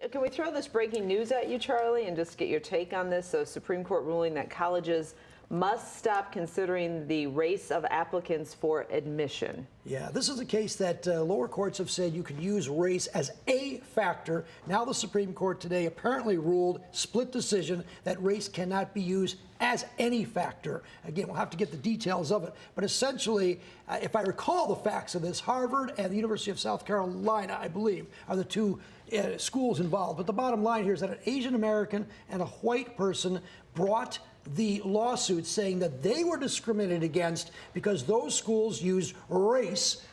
Can we throw this breaking news at you, Charlie, and just get your take on this? So, Supreme Court ruling that colleges must stop considering the race of applicants for admission. Yeah, this is a case that lower courts have said you can use race as a factor. Now the Supreme Court today apparently ruled, split decision, that race cannot be used as any factor. Again, we'll have to get the details of it. But essentially, if I recall the facts of this, Harvard and the University of South Carolina, I believe, are the two schools involved. But the bottom line here is that an Asian American and a white person brought the lawsuit saying that they were discriminated against because those schools use race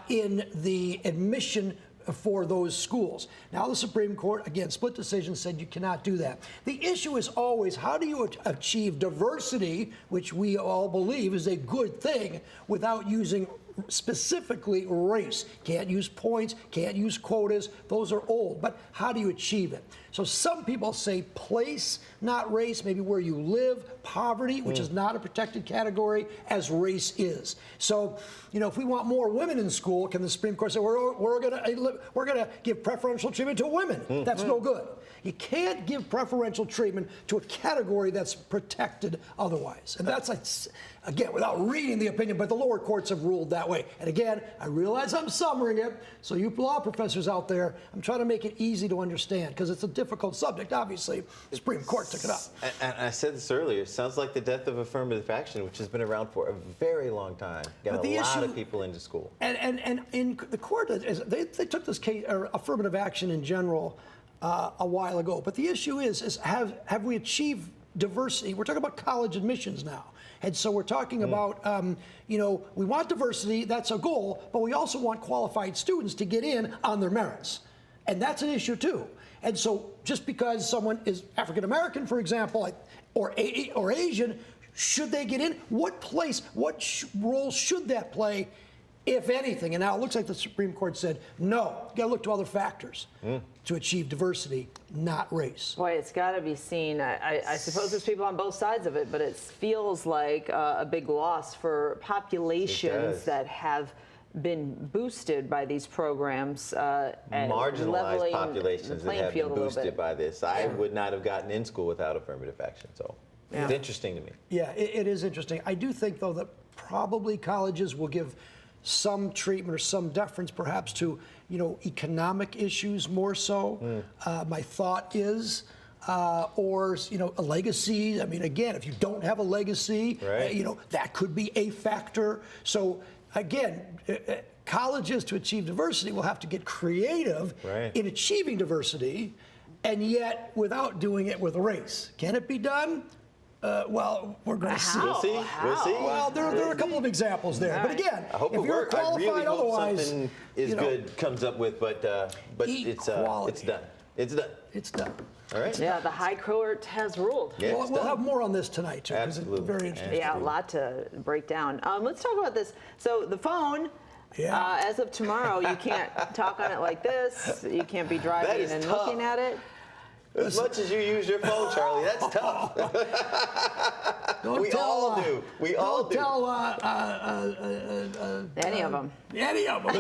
in the admission for those schools. Now the Supreme Court, again, split decision, said you cannot do that. The issue is always, how do you achieve diversity, which we all believe is a good thing, without using specifically race? Can't use points, can't use quotas. Those are old. But how do you achieve it? So some people say place, not race, maybe where you live, poverty, which is not a protected category, as race is. So, you know, if we want more women in school, can the Supreme Court say we're going to give preferential treatment to women? That's no good. You can't give preferential treatment to a category that's protected otherwise. And that's, like, again, without reading the opinion, but the lower courts have ruled that way. And again, I realize I'm summarizing it, so you law professors out there, I'm trying to make it easy to understand, because it's a difficult subject, obviously. The Supreme Court took it up. And I said this earlier, it sounds like the death of affirmative action, which has been around for a very long time. Got a lot of people into school. And in the court, they took this case, or affirmative action in general, a while ago. But the issue is have we achieved diversity? We're talking about college admissions now. And so we're talking about, you know, we want diversity, that's a goal, but we also want qualified students to get in on their merits. And that's an issue too. And so just because someone is African American, for example, or Asian, should they get in? What place, what role should that play, if anything? And now it looks like the Supreme Court said, no, you gotta look to other factors to achieve diversity, not race. Boy, it's got to be seen. I suppose there's people on both sides of it, but it feels like a big loss for populations that have been boosted by these programs. Marginalized populations that have been boosted by this. I would not have gotten in school without affirmative action. So it's interesting to me. Yeah, it is interesting. I do think, though, that probably colleges will give some treatment or some deference perhaps to, you know, economic issues more so. My thought is, or, you know, a legacy. I mean, again, if you don't have a legacy, you know, that could be a factor. So again, colleges, to achieve diversity, will have to get creative in achieving diversity, and yet without doing it with race. Can it be done? Well, we're going to see. We'll see. We'll see. Well, there are a couple of examples there. But again, if you're qualified I really otherwise, hope something is good comes up with, but it's done. It's done. It's done. All right. Yeah, the High Court has ruled. Yeah, we'll have more on this tonight, too, because it's Absolutely. very interesting. Yeah, a lot to break down. Let's talk about this. So the phone, as of tomorrow, you can't talk on it like this. You can't be driving and looking at it. As much as you use your phone, Charlie, that's tough. We all do. We all do. Don't tell Any of them. Any of them.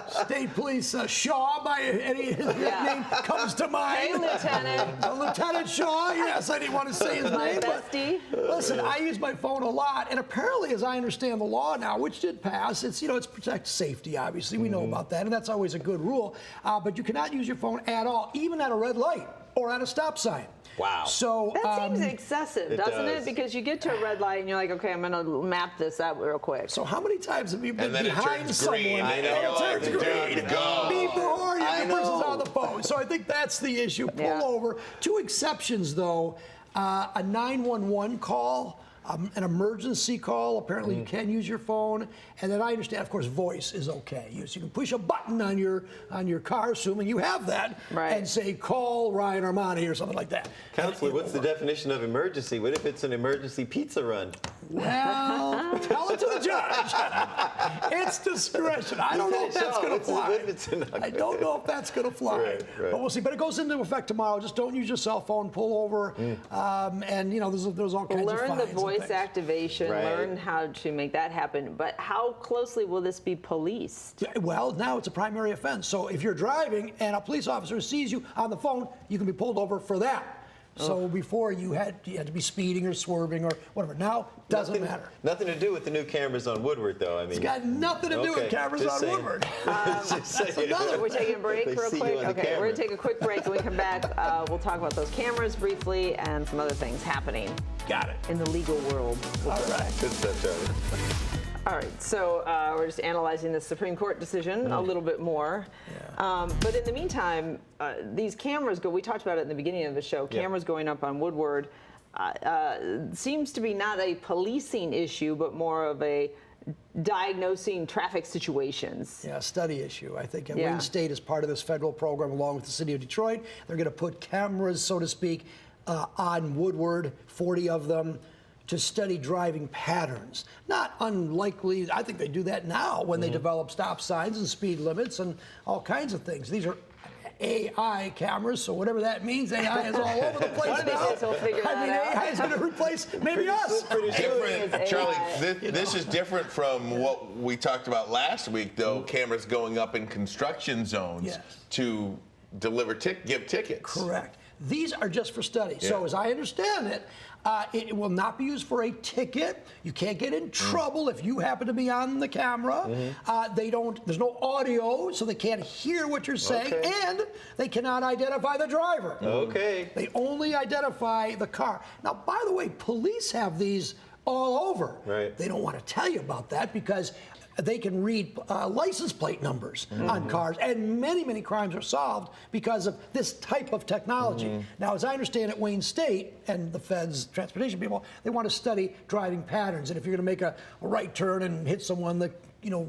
State Police Shaw, by any name comes to mind. Hey, Lieutenant. Lieutenant Shaw, yes, I didn't want to say his name. Bestie. Listen, I use my phone a lot, and apparently, as I understand the law now, which did pass, it's, you know, it's protect safety, obviously. We know about that, and that's always a good rule. But you cannot use your phone at all, even at a red light or at a stop sign. Wow. So that seems excessive, doesn't it? Because you get to a red light and you're like, okay, I'm going to map this out real quick. So how many times have you been And then behind someone? green. I know. It turns green. Go. Before you, I the person's know. on the phone. So I think that's the issue. Pull over. Two exceptions, though. A 911 call. An emergency call, apparently you can use your phone, and then I understand, of course, voice is okay. You can push a button on your car, assuming you have that, and say, call Ryan Armani or something like that. Counselor, what's the definition of emergency? What if it's an emergency pizza run? Well, Tell it to the judge. It's discretion. I don't know if that's going to fly. I don't know if that's going to fly. Right. But we'll see. But it goes into effect tomorrow. Just don't use your cell phone. Pull over. And, you know, there's all kinds of fines. Learn the voice activation. Right. Learn how to make that happen. But how closely will this be policed? Well, now it's a primary offense. So if you're driving and a police officer sees you on the phone, you can be pulled over for that. So before you had to be speeding or swerving or whatever. Now doesn't matter. Nothing to do with the new cameras on Woodward, though. I mean, It's got nothing to do with cameras on Woodward. We're taking a break real quick. Okay, we're going to take a quick break. When we come back, we'll talk about those cameras briefly and some other things happening Got it. in the legal world. All right. Good stuff, Charlie. All right, so we're just analyzing the Supreme Court decision a little bit more. But in the meantime, these cameras we talked about it in the beginning of the show, cameras going up on Woodward seems to be not a policing issue, but more of a diagnosing traffic situations. Yeah, study issue. I think Wayne State is part of this federal program along with the city of Detroit. They're going to put cameras, so to speak, on Woodward, 40 of them, to study driving patterns. Not unlikely, I think they do that now when they develop stop signs and speed limits and all kinds of things. These are AI cameras, so whatever that means, AI is all over the place now. AI is going to replace maybe us. Different, Charlie, this is different from what we talked about last week, though, cameras going up in construction zones to give tickets. Correct. These are just for study. So as I understand it, it will not be used for a ticket. You can't get in trouble if you happen to be on the camera. There's no audio, so they can't hear what you're saying, and they cannot identify the driver. They only identify the car. Now, by the way, police have these all over. They don't want to tell you about that because they can read license plate numbers on cars, and many, many crimes are solved because of this type of technology. Now, as I understand it, Wayne State and the feds, transportation people, they want to study driving patterns, and if you're going to make a right turn and hit someone,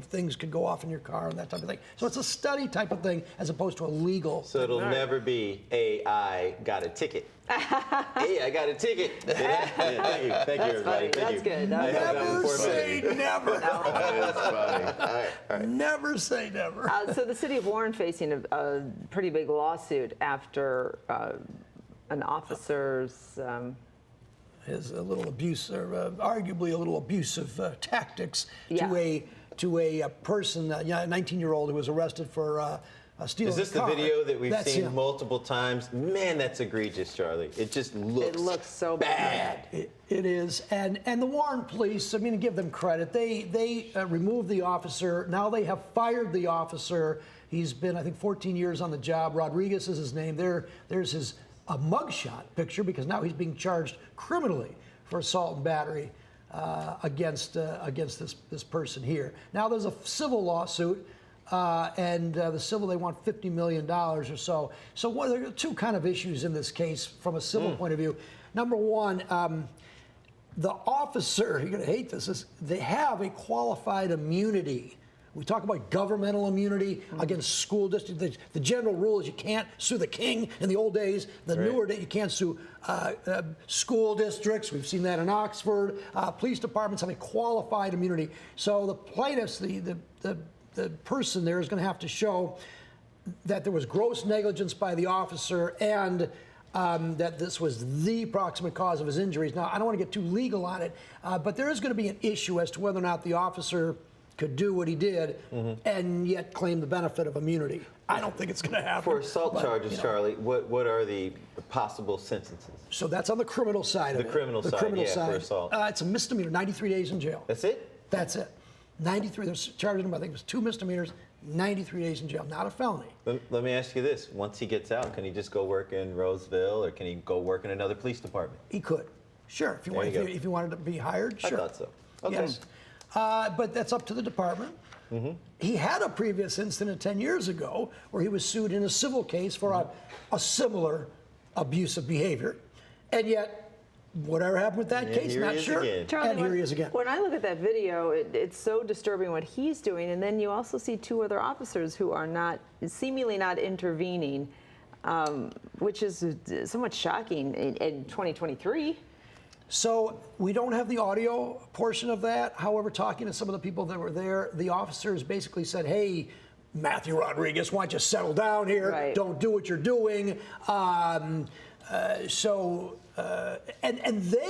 things could go off in your car and that type of thing. So it's a study type of thing as opposed to a legal. So it'll never be I got a ticket. Hey, I got a ticket. Thank you, everybody. That's good. Never say never. That's funny. All right. Never say never. So the city of Warren facing a pretty big lawsuit after an officer's Is a little abuse, or arguably a little abusive tactics to a person, a 19-year-old who was arrested for stealing. Is this a car. the video that we've That's seen him. multiple times? Man, that's egregious, Charlie. It just looks so bad. It is, and the Warren police, I mean, to give them credit, they removed the officer. Now they have fired the officer. He's been, I think, 14 years on the job. Rodriguez is his name. There's his mugshot picture because now he's being charged criminally for assault and battery against this person here. Now there's a civil lawsuit. And the civil, they want $50 million or so. So there are two kind of issues in this case from a civil point of view. Number one, the officer, you're going to hate this, is they have a qualified immunity. We talk about governmental immunity against school districts. The general rule is you can't sue the king in the old days. The newer day, you can't sue school districts. We've seen that in Oxford. Police departments have a qualified immunity. So the plaintiffs, the person there is going to have to show that there was gross negligence by the officer and that this was the proximate cause of his injuries. Now, I don't want to get too legal on it, but there is going to be an issue as to whether or not the officer could do what he did and yet claim the benefit of immunity. I don't think it's going to happen. For assault charges, Charlie, what are the possible sentences? So that's on the criminal side of it. The criminal side, for assault. It's a misdemeanor, 93 days in jail. That's it? That's it. 93, they're charging him, I think it was 2 misdemeanors, 93 days in jail, not a felony. Let me ask you this. Once he gets out, can he just go work in Roseville or can he go work in another police department? He could. Sure, if you wanted to be hired, sure. I thought so. Okay. Yes. But that's up to the department. He had a previous incident 10 years ago where he was sued in a civil case for a similar abusive behavior. And yet, whatever happened with that case, not sure. Charlie, and here he is again. When I look at that video, it's so disturbing what he's doing, and then you also see 2 other officers who are seemingly not intervening, which is somewhat shocking in 2023. So we don't have the audio portion of that. However, talking to some of the people that were there, the officers basically said, hey, Matthew Rodriguez, why don't you settle down here? Right. Don't do what you're doing. And they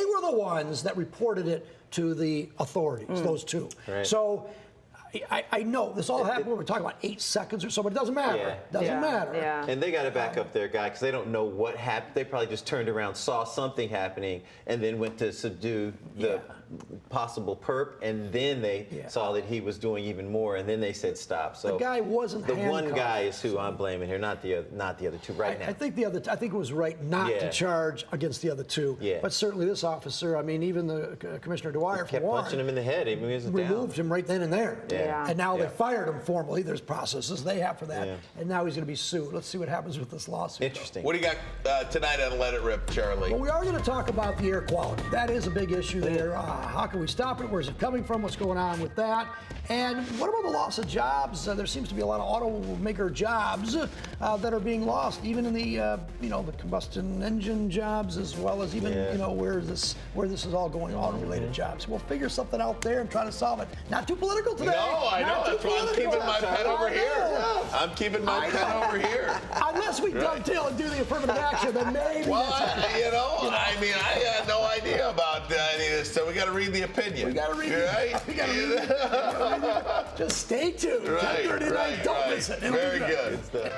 were the ones that reported it to the authorities, those two. Right. So I know this all happened when we're talking about 8 seconds or so, but it doesn't matter. Yeah. Doesn't matter. Yeah. And they got to back up their guy because they don't know what happened. They probably just turned around, saw something happening, and then went to subdue the possible perp, and then they saw that he was doing even more, and then they said stop. So The guy wasn't the handcuffed. one guy is who I'm blaming here, not the other two right now. I think it was right not to charge against the other two. Yeah. But certainly this officer, I mean, even the Commissioner Dwyer Kept for punching him in the head. He was removed him right then and there. Yeah. And now Yeah. they fired him formally. There's processes they have for that. Yeah. And now he's going to be sued. Let's see what happens with this lawsuit. Interesting. What do you got tonight on Let It Rip, Charlie? Well, we are going to talk about the air quality. That is a big issue there. How can we stop it? Where's it coming from? What's going on with that? And what about the loss of jobs? There seems to be a lot of automaker jobs that are being lost, even in the the combustion engine jobs, as well as even where this is all going, auto-related jobs. We'll figure something out there and try to solve it. Not too political today. No, I know. That's why I'm keeping my pen over here. I'm keeping my pen over here. Unless we dovetail and do the affirmative action, then maybe. Well, I mean, I had no idea about any of this, so we got to read the opinion. We got to read right? it. We got to read it. Just stay tuned. Right, 10:30 right, Don't right. miss it. It'll be Very good. good.